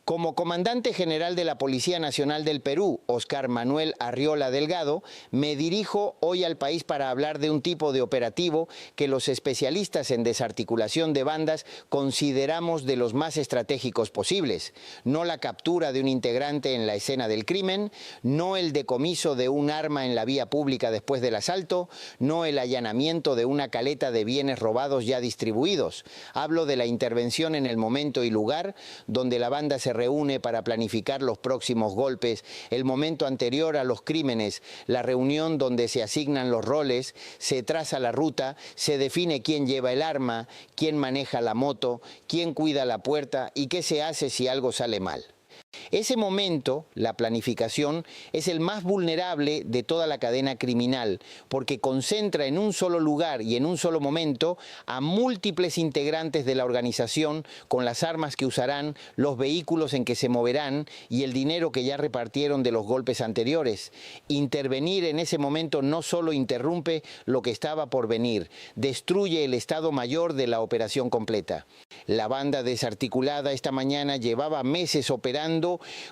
Como comandante general de la Policía Nacional del Perú, Óscar Manuel Arriola Delgado, me dirijo hoy al país para hablar de un tipo de operativo que los especialistas en desarticulación de bandas consideramos de los más estratégicos posibles. No la captura de un integrante en la escena del crimen, no el decomiso de un arma en la vía pública después del asalto, no el allanamiento de una caleta de bienes robados ya distribuidos. Hablo de la intervención en el momento y lugar donde la banda se reúne para planificar los próximos golpes, el momento anterior a los crímenes, la reunión donde se asignan los roles, se traza la ruta, se define quién lleva el arma, quién maneja la moto, quién cuida la puerta y qué se hace si algo sale mal. Ese momento, la planificación, es el más vulnerable de toda la cadena criminal, porque concentra en un solo lugar y en un solo momento a múltiples integrantes de la organización con las armas que usarán, los vehículos en que se moverán y el dinero que ya repartieron de los golpes anteriores. Intervenir en ese momento no solo interrumpe lo que estaba por venir, destruye el estado mayor de la operación completa. La banda desarticulada esta mañana llevaba meses operando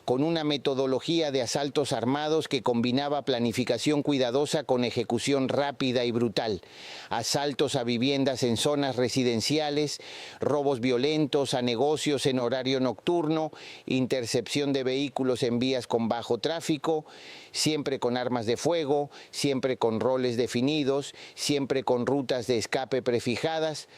con una metodología de asaltos armados que combinaba planificación cuidadosa con ejecución rápida y brutal. Asaltos a viviendas en zonas residenciales, robos violentos a negocios en horario nocturno, intercepción de vehículos en vías con bajo tráfico, siempre con armas de fuego, siempre con roles definidos, siempre con rutas de escape prefijadas.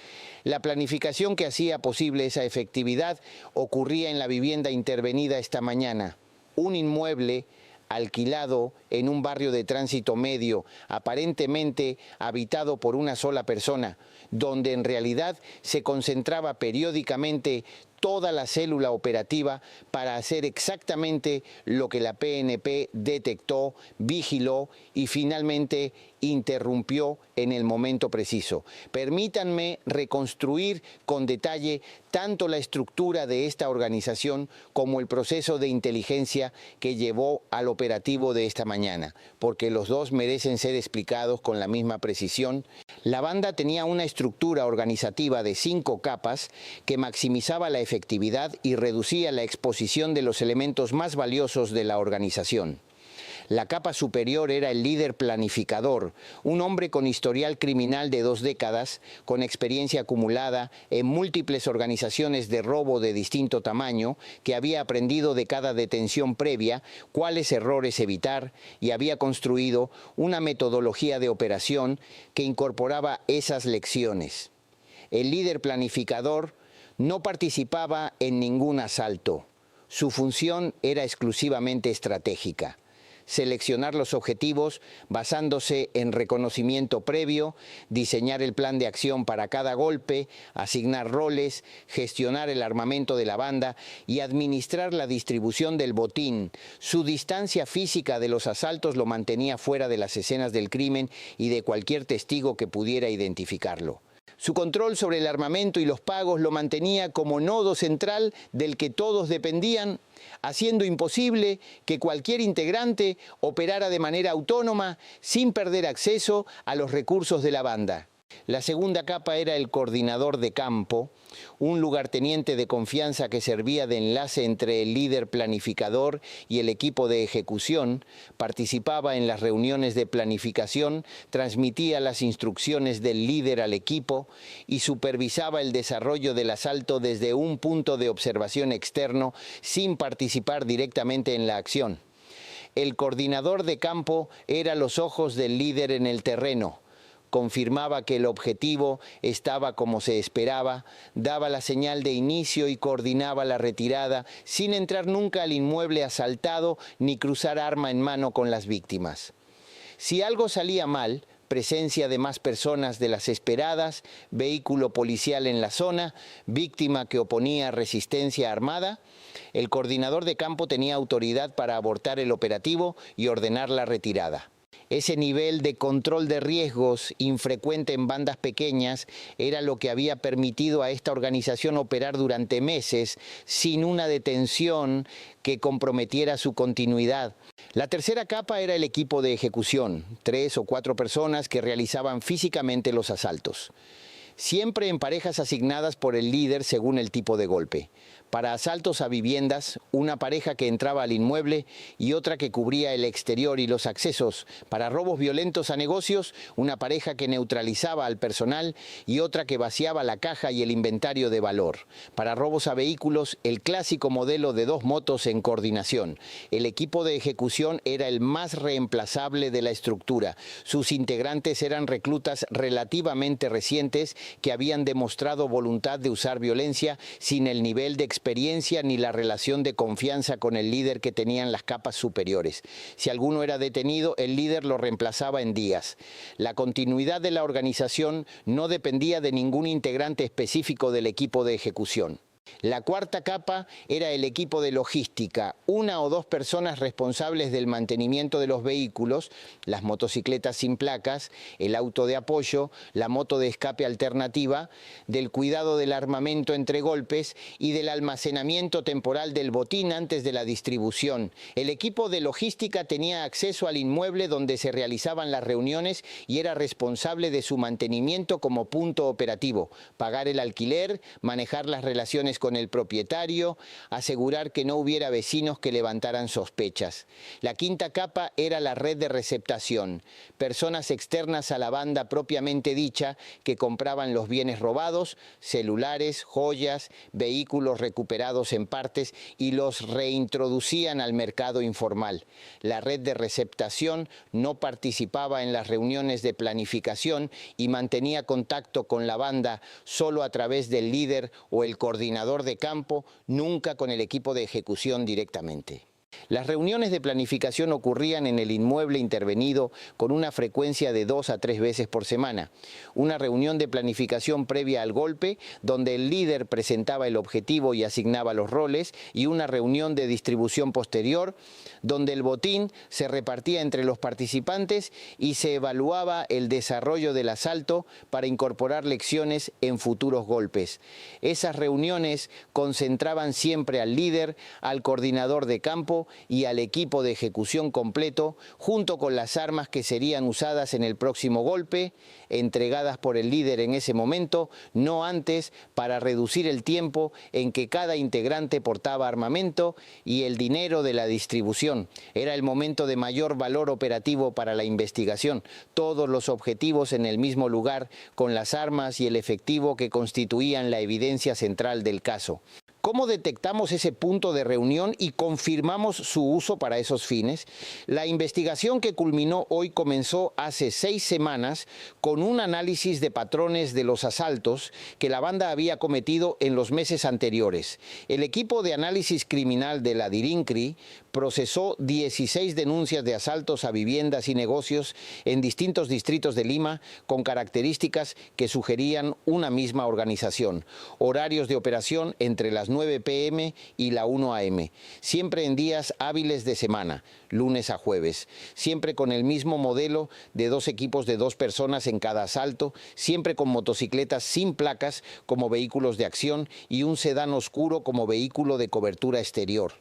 La planificación que hacía posible esa efectividad ocurría en la vivienda intervenida esta mañana. Un inmueble alquilado en un barrio de tránsito medio, aparentemente habitado por una sola persona, donde en realidad se concentraba periódicamente toda la célula operativa para hacer exactamente lo que la PNP detectó, vigiló y finalmente interrumpió en el momento preciso. Permítanme reconstruir con detalle tanto la estructura de esta organización como el proceso de inteligencia que llevó al operativo de esta mañana, porque los dos merecen ser explicados con la misma precisión. La banda tenía una estructura organizativa de 5 capas que maximizaba la efectividad y reducía la exposición de los elementos más valiosos de la organización. La capa superior era el líder planificador, un hombre con historial criminal de 2 décadas, con experiencia acumulada en múltiples organizaciones de robo de distinto tamaño, que había aprendido de cada detención previa cuáles errores evitar y había construido una metodología de operación que incorporaba esas lecciones. El líder planificador no participaba en ningún asalto. Su función era exclusivamente estratégica. Seleccionar los objetivos basándose en reconocimiento previo, diseñar el plan de acción para cada golpe, asignar roles, gestionar el armamento de la banda y administrar la distribución del botín. Su distancia física de los asaltos lo mantenía fuera de las escenas del crimen y de cualquier testigo que pudiera identificarlo. Su control sobre el armamento y los pagos lo mantenía como nodo central del que todos dependían, haciendo imposible que cualquier integrante operara de manera autónoma sin perder acceso a los recursos de la banda. La segunda capa era el coordinador de campo, un lugarteniente de confianza que servía de enlace entre el líder planificador y el equipo de ejecución, participaba en las reuniones de planificación, transmitía las instrucciones del líder al equipo y supervisaba el desarrollo del asalto desde un punto de observación externo sin participar directamente en la acción. El coordinador de campo era los ojos del líder en el terreno. Confirmaba que el objetivo estaba como se esperaba, daba la señal de inicio y coordinaba la retirada sin entrar nunca al inmueble asaltado ni cruzar arma en mano con las víctimas. Si algo salía mal, presencia de más personas de las esperadas, vehículo policial en la zona, víctima que oponía resistencia armada, el coordinador de campo tenía autoridad para abortar el operativo y ordenar la retirada. Ese nivel de control de riesgos, infrecuente en bandas pequeñas, era lo que había permitido a esta organización operar durante meses sin una detención que comprometiera su continuidad. La tercera capa era el equipo de ejecución, 3 o 4 personas que realizaban físicamente los asaltos. Siempre en parejas asignadas por el líder según el tipo de golpe. Para asaltos a viviendas, una pareja que entraba al inmueble y otra que cubría el exterior y los accesos. Para robos violentos a negocios, una pareja que neutralizaba al personal y otra que vaciaba la caja y el inventario de valor. Para robos a vehículos, el clásico modelo de 2 motos en coordinación. El equipo de ejecución era el más reemplazable de la estructura. Sus integrantes eran reclutas relativamente recientes que habían demostrado voluntad de usar violencia sin el nivel de experiencia ni la relación de confianza con el líder que tenían las capas superiores. Si alguno era detenido, el líder lo reemplazaba en días. La continuidad de la organización no dependía de ningún integrante específico del equipo de ejecución. La cuarta capa era el equipo de logística, 1 o 2 personas responsables del mantenimiento de los vehículos, las motocicletas sin placas, el auto de apoyo, la moto de escape alternativa, del cuidado del armamento entre golpes y del almacenamiento temporal del botín antes de la distribución. El equipo de logística tenía acceso al inmueble donde se realizaban las reuniones y era responsable de su mantenimiento como punto operativo, pagar el alquiler, manejar las relaciones con el propietario, asegurar que no hubiera vecinos que levantaran sospechas. La quinta capa era la red de receptación, personas externas a la banda propiamente dicha que compraban los bienes robados, celulares, joyas, vehículos recuperados en partes y los reintroducían al mercado informal. La red de receptación no participaba en las reuniones de planificación y mantenía contacto con la banda solo a través del líder o el coordinador de campo, nunca con el equipo de ejecución directamente. Las reuniones de planificación ocurrían en el inmueble intervenido con una frecuencia de 2 a 3 veces por semana. Una reunión de planificación previa al golpe, donde el líder presentaba el objetivo y asignaba los roles, y una reunión de distribución posterior, donde el botín se repartía entre los participantes y se evaluaba el desarrollo del asalto para incorporar lecciones en futuros golpes. Esas reuniones concentraban siempre al líder, al coordinador de campo y al equipo de ejecución completo, junto con las armas que serían usadas en el próximo golpe, entregadas por el líder en ese momento, no antes, para reducir el tiempo en que cada integrante portaba armamento y el dinero de la distribución. Era el momento de mayor valor operativo para la investigación. Todos los objetivos en el mismo lugar, con las armas y el efectivo que constituían la evidencia central del caso. ¿Cómo detectamos ese punto de reunión y confirmamos su uso para esos fines? La investigación que culminó hoy comenzó hace 6 semanas con un análisis de patrones de los asaltos que la banda había cometido en los meses anteriores. El equipo de análisis criminal de la DIRINCRI procesó 16 denuncias de asaltos a viviendas y negocios en distintos distritos de Lima con características que sugerían una misma organización. Horarios de operación entre las 9 p.m. y la 1 a.m., siempre en días hábiles de semana, lunes a jueves, siempre con el mismo modelo de 2 equipos de 2 personas en cada asalto, siempre con motocicletas sin placas como vehículos de acción y un sedán oscuro como vehículo de cobertura exterior.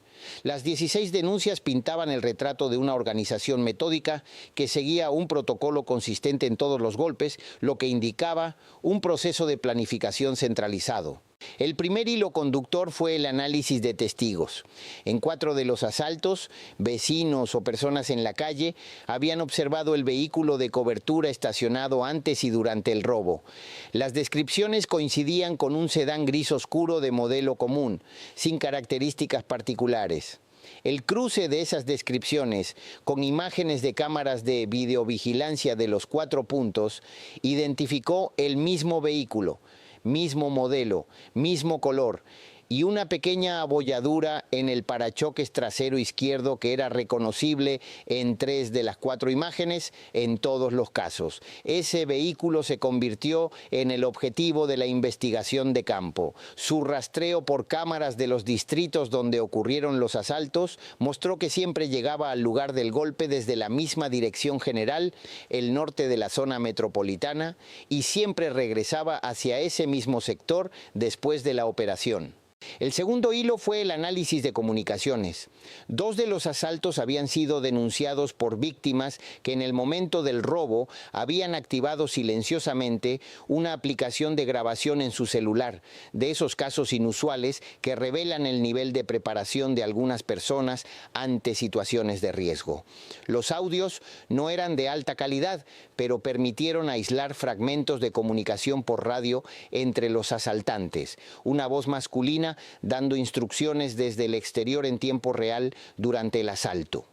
Las 16 denuncias pintaban el retrato de una organización metódica que seguía un protocolo consistente en todos los golpes, lo que indicaba un proceso de planificación centralizado. El primer hilo conductor fue el análisis de testigos. En 4 de los asaltos, vecinos o personas en la calle habían observado el vehículo de cobertura estacionado antes y durante el robo. Las descripciones coincidían con un sedán gris oscuro de modelo común, sin características particulares. El cruce de esas descripciones con imágenes de cámaras de videovigilancia de los 4 puntos identificó el mismo vehículo, mismo modelo, mismo color y una pequeña abolladura en el parachoques trasero izquierdo que era reconocible en 3 de las 4 imágenes en todos los casos. Ese vehículo se convirtió en el objetivo de la investigación de campo. Su rastreo por cámaras de los distritos donde ocurrieron los asaltos mostró que siempre llegaba al lugar del golpe desde la misma dirección general, el norte de la zona metropolitana, y siempre regresaba hacia ese mismo sector después de la operación. El segundo hilo fue el análisis de comunicaciones. 2 de los asaltos habían sido denunciados por víctimas que en el momento del robo habían activado silenciosamente una aplicación de grabación en su celular, de esos casos inusuales que revelan el nivel de preparación de algunas personas ante situaciones de riesgo. Los audios no eran de alta calidad, pero permitieron aislar fragmentos de comunicación por radio entre los asaltantes. Una voz masculina dando instrucciones desde el exterior en tiempo real durante el asalto.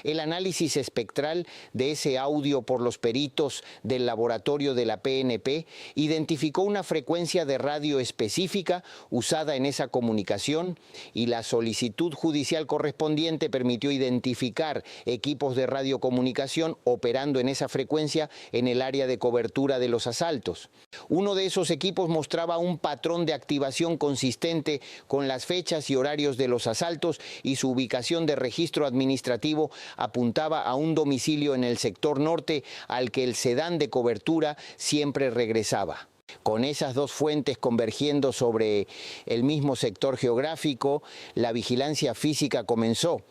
El análisis espectral de ese audio por los peritos del laboratorio de la PNP identificó una frecuencia de radio específica usada en esa comunicación y la solicitud judicial correspondiente permitió identificar equipos de radiocomunicación operando en esa frecuencia en el área de cobertura de los asaltos. Uno de esos equipos mostraba un patrón de activación consistente con las fechas y horarios de los asaltos y su ubicación de registro administrativo apuntaba a un domicilio en el sector norte al que el sedán de cobertura siempre regresaba. Con esas dos fuentes convergiendo sobre el mismo sector geográfico, la vigilancia física comenzó.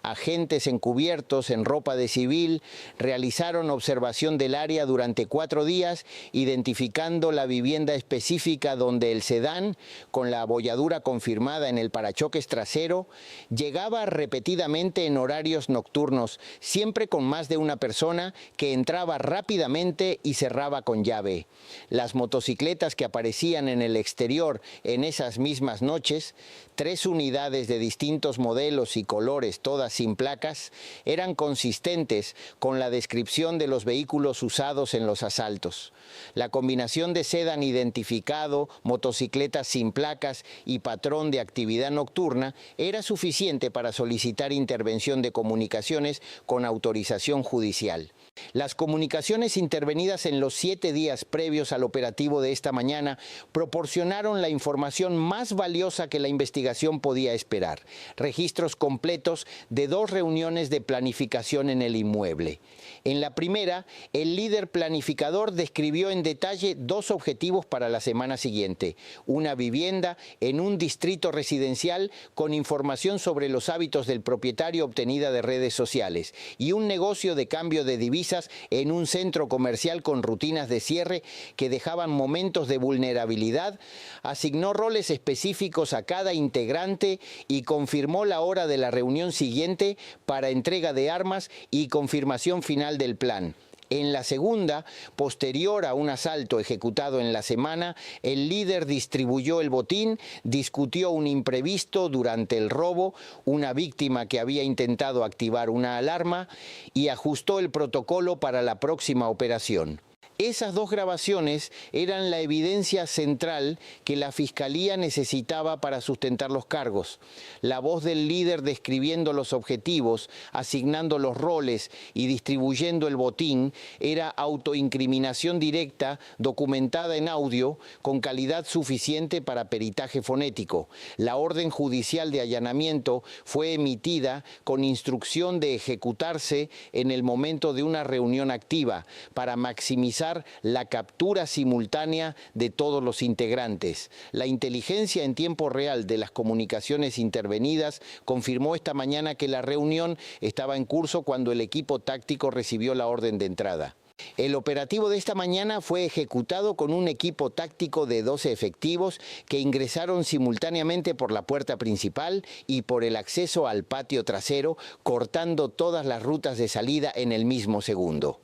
Agentes encubiertos en ropa de civil realizaron observación del área durante 4 días, identificando la vivienda específica donde el sedán, con la abolladura confirmada en el parachoques trasero, llegaba repetidamente en horarios nocturnos, siempre con más de una persona que entraba rápidamente y cerraba con llave. Las motocicletas que aparecían en el exterior en esas mismas noches, 3 unidades de distintos modelos y colores, todas sin placas, eran consistentes con la descripción de los vehículos usados en los asaltos. La combinación de sedán identificado, motocicletas sin placas y patrón de actividad nocturna era suficiente para solicitar intervención de comunicaciones con autorización judicial. Las comunicaciones intervenidas en los 7 días previos al operativo de esta mañana proporcionaron la información más valiosa que la investigación podía esperar: registros completos de 2 reuniones de planificación en el inmueble. En la primera, el líder planificador describió en detalle 2 objetivos para la semana siguiente: una vivienda en un distrito residencial con información sobre los hábitos del propietario obtenida de redes sociales y un negocio de cambio de divisas en un centro comercial con rutinas de cierre que dejaban momentos de vulnerabilidad. Asignó roles específicos a cada integrante y confirmó la hora de la reunión siguiente para entrega de armas y confirmación final del plan. En la segunda, posterior a un asalto ejecutado en la semana, el líder distribuyó el botín, discutió un imprevisto durante el robo, una víctima que había intentado activar una alarma y ajustó el protocolo para la próxima operación. Esas 2 grabaciones eran la evidencia central que la Fiscalía necesitaba para sustentar los cargos. La voz del líder describiendo los objetivos, asignando los roles y distribuyendo el botín era autoincriminación directa, documentada en audio, con calidad suficiente para peritaje fonético. La orden judicial de allanamiento fue emitida con instrucción de ejecutarse en el momento de una reunión activa para maximizar la captura simultánea de todos los integrantes. La inteligencia en tiempo real de las comunicaciones intervenidas confirmó esta mañana que la reunión estaba en curso cuando el equipo táctico recibió la orden de entrada. El operativo de esta mañana fue ejecutado con un equipo táctico de 12 efectivos que ingresaron simultáneamente por la puerta principal y por el acceso al patio trasero, cortando todas las rutas de salida en el mismo segundo.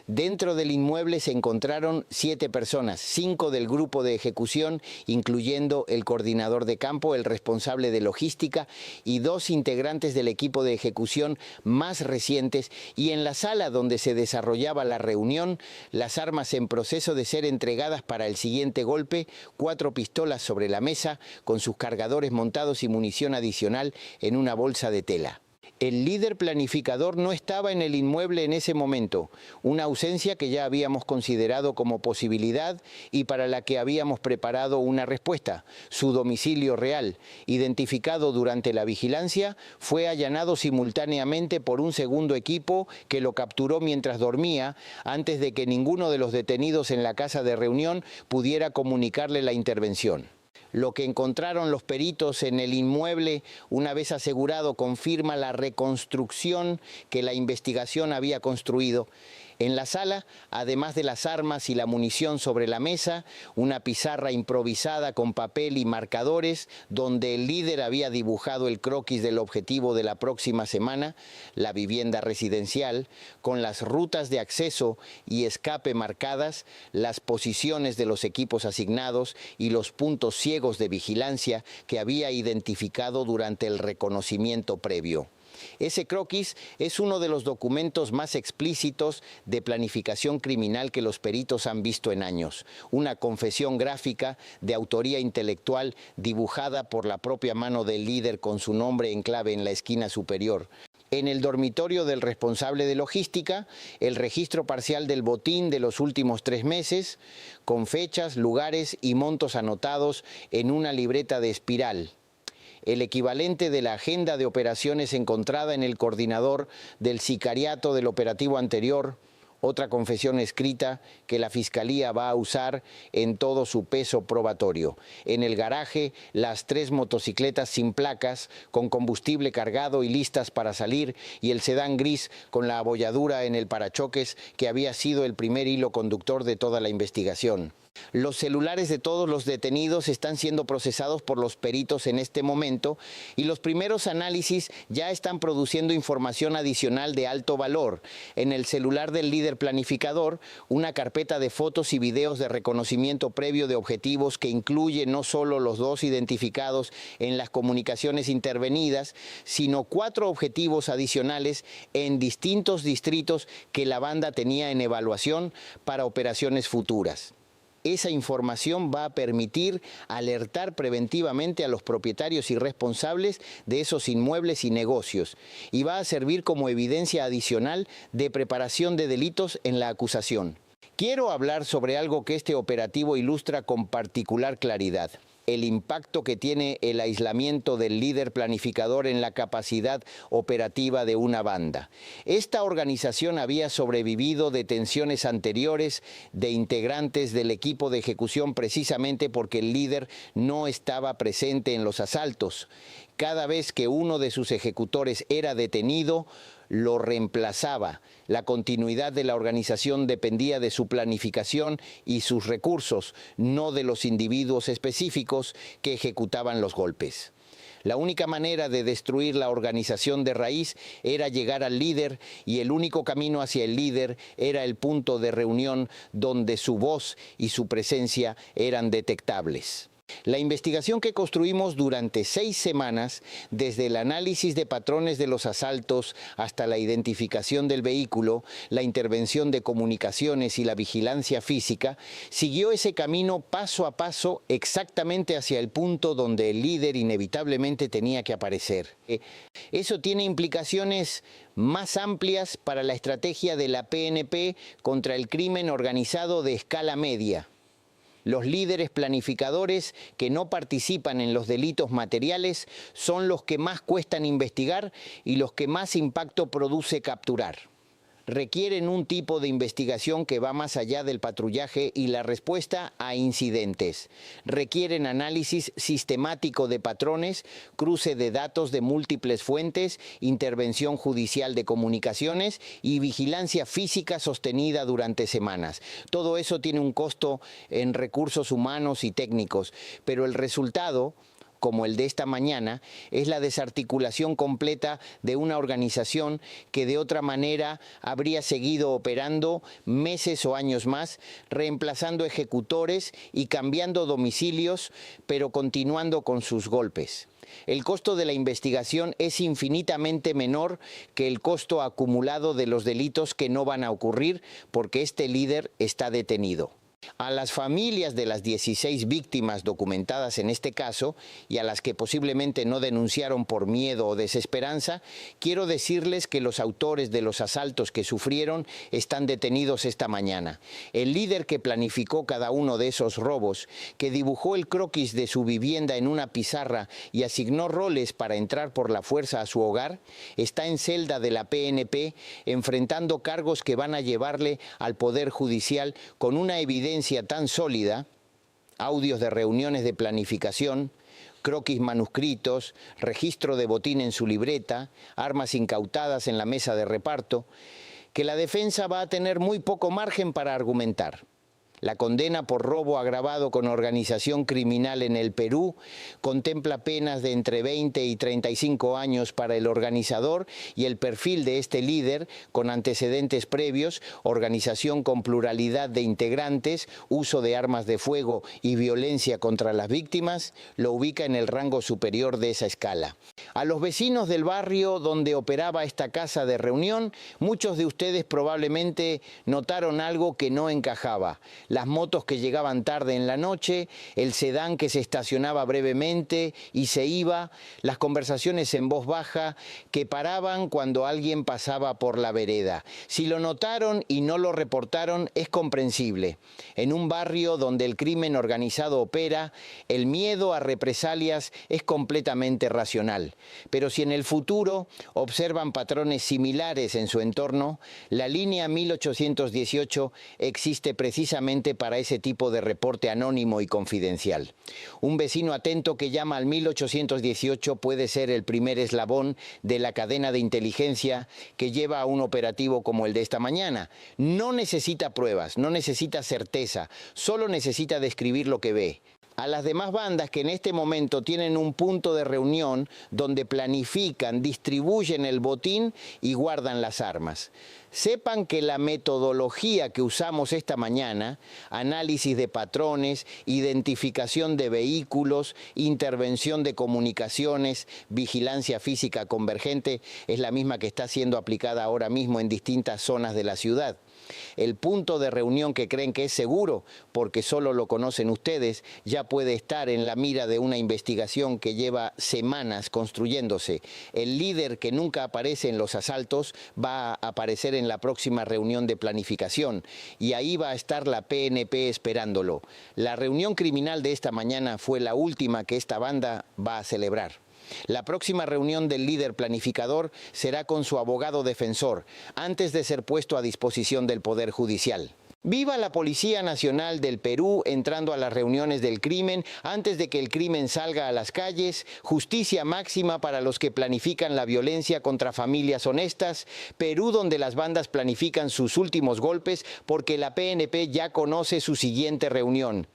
Dentro del inmueble se encontraron 7 personas, 5 del grupo de ejecución, incluyendo el coordinador de campo, el responsable de logística y 2 integrantes del equipo de ejecución más recientes, y en la sala donde se desarrollaba la reunión, las armas en proceso de ser entregadas para el siguiente golpe, 4 pistolas sobre la mesa con sus cargadores montados y munición adicional en una bolsa de tela. El líder planificador no estaba en el inmueble en ese momento, una ausencia que ya habíamos considerado como posibilidad y para la que habíamos preparado una respuesta. Su domicilio real, identificado durante la vigilancia, fue allanado simultáneamente por un segundo equipo que lo capturó mientras dormía, antes de que ninguno de los detenidos en la casa de reunión pudiera comunicarle la intervención. Lo que encontraron los peritos en el inmueble, una vez asegurado, confirma la reconstrucción que la investigación había construido. En la sala, además de las armas y la munición sobre la mesa, una pizarra improvisada con papel y marcadores donde el líder había dibujado el croquis del objetivo de la próxima semana, la vivienda residencial, con las rutas de acceso y escape marcadas, las posiciones de los equipos asignados y los puntos ciegos de vigilancia que había identificado durante el reconocimiento previo. Ese croquis es uno de los documentos más explícitos de planificación criminal que los peritos han visto en años. Una confesión gráfica de autoría intelectual dibujada por la propia mano del líder con su nombre en clave en la esquina superior. En el dormitorio del responsable de logística, el registro parcial del botín de los últimos 3 meses, con fechas, lugares y montos anotados en una libreta de espiral. El equivalente de la agenda de operaciones encontrada en el coordinador del sicariato del operativo anterior, otra confesión escrita que la Fiscalía va a usar en todo su peso probatorio. En el garaje, las 3 motocicletas sin placas, con combustible cargado y listas para salir, y el sedán gris con la abolladura en el parachoques que había sido el primer hilo conductor de toda la investigación. Los celulares de todos los detenidos están siendo procesados por los peritos en este momento y los primeros análisis ya están produciendo información adicional de alto valor. En el celular del líder planificador, una carpeta de fotos y videos de reconocimiento previo de objetivos que incluye no solo los 2 identificados en las comunicaciones intervenidas, sino 4 objetivos adicionales en distintos distritos que la banda tenía en evaluación para operaciones futuras. Esa información va a permitir alertar preventivamente a los propietarios y responsables de esos inmuebles y negocios y va a servir como evidencia adicional de preparación de delitos en la acusación. Quiero hablar sobre algo que este operativo ilustra con particular claridad: el impacto que tiene el aislamiento del líder planificador en la capacidad operativa de una banda. Esta organización había sobrevivido de tensiones anteriores de integrantes del equipo de ejecución precisamente porque el líder no estaba presente en los asaltos. Cada vez que uno de sus ejecutores era detenido, lo reemplazaba. La continuidad de la organización dependía de su planificación y sus recursos, no de los individuos específicos que ejecutaban los golpes. La única manera de destruir la organización de raíz era llegar al líder, y el único camino hacia el líder era el punto de reunión donde su voz y su presencia eran detectables. La investigación que construimos durante 6 semanas, desde el análisis de patrones de los asaltos hasta la identificación del vehículo, la intervención de comunicaciones y la vigilancia física, siguió ese camino paso a paso exactamente hacia el punto donde el líder inevitablemente tenía que aparecer. Eso tiene implicaciones más amplias para la estrategia de la PNP contra el crimen organizado de escala media. Los líderes planificadores que no participan en los delitos materiales son los que más cuestan investigar y los que más impacto produce capturar. Requieren un tipo de investigación que va más allá del patrullaje y la respuesta a incidentes. Requieren análisis sistemático de patrones, cruce de datos de múltiples fuentes, intervención judicial de comunicaciones y vigilancia física sostenida durante semanas. Todo eso tiene un costo en recursos humanos y técnicos, pero el resultado, como el de esta mañana, es la desarticulación completa de una organización que de otra manera habría seguido operando meses o años más, reemplazando ejecutores y cambiando domicilios, pero continuando con sus golpes. El costo de la investigación es infinitamente menor que el costo acumulado de los delitos que no van a ocurrir porque este líder está detenido. A las familias de las 16 víctimas documentadas en este caso y a las que posiblemente no denunciaron por miedo o desesperanza, quiero decirles que los autores de los asaltos que sufrieron están detenidos esta mañana. El líder que planificó cada uno de esos robos, que dibujó el croquis de su vivienda en una pizarra y asignó roles para entrar por la fuerza a su hogar, está en celda de la PNP enfrentando cargos que van a llevarle al Poder Judicial con una evidencia tan sólida, audios de reuniones de planificación, croquis manuscritos, registro de botín en su libreta, armas incautadas en la mesa de reparto, que la defensa va a tener muy poco margen para argumentar. La condena por robo agravado con organización criminal en el Perú contempla penas de entre 20 y 35 años para el organizador y el perfil de este líder con antecedentes previos, organización con pluralidad de integrantes, uso de armas de fuego y violencia contra las víctimas, lo ubica en el rango superior de esa escala. A los vecinos del barrio donde operaba esta casa de reunión, muchos de ustedes probablemente notaron algo que no encajaba. Las motos que llegaban tarde en la noche, el sedán que se estacionaba brevemente y se iba, las conversaciones en voz baja que paraban cuando alguien pasaba por la vereda. Si lo notaron y no lo reportaron, es comprensible. En un barrio donde el crimen organizado opera, el miedo a represalias es completamente racional. Pero si en el futuro observan patrones similares en su entorno, la línea 1818 existe precisamente para ese tipo de reporte anónimo y confidencial. Un vecino atento que llama al 1818 puede ser el primer eslabón de la cadena de inteligencia que lleva a un operativo como el de esta mañana. No necesita pruebas, no necesita certeza, solo necesita describir lo que ve. A las demás bandas que en este momento tienen un punto de reunión donde planifican, distribuyen el botín y guardan las armas. Sepan que la metodología que usamos esta mañana, análisis de patrones, identificación de vehículos, intervención de comunicaciones, vigilancia física convergente, es la misma que está siendo aplicada ahora mismo en distintas zonas de la ciudad. El punto de reunión que creen que es seguro, porque solo lo conocen ustedes, ya puede estar en la mira de una investigación que lleva semanas construyéndose. El líder que nunca aparece en los asaltos va a aparecer en la próxima reunión de planificación y ahí va a estar la PNP esperándolo. La reunión criminal de esta mañana fue la última que esta banda va a celebrar. La próxima reunión del líder planificador será con su abogado defensor, antes de ser puesto a disposición del Poder Judicial. Viva la Policía Nacional del Perú entrando a las reuniones del crimen antes de que el crimen salga a las calles, justicia máxima para los que planifican la violencia contra familias honestas, Perú donde las bandas planifican sus últimos golpes porque la PNP ya conoce su siguiente reunión.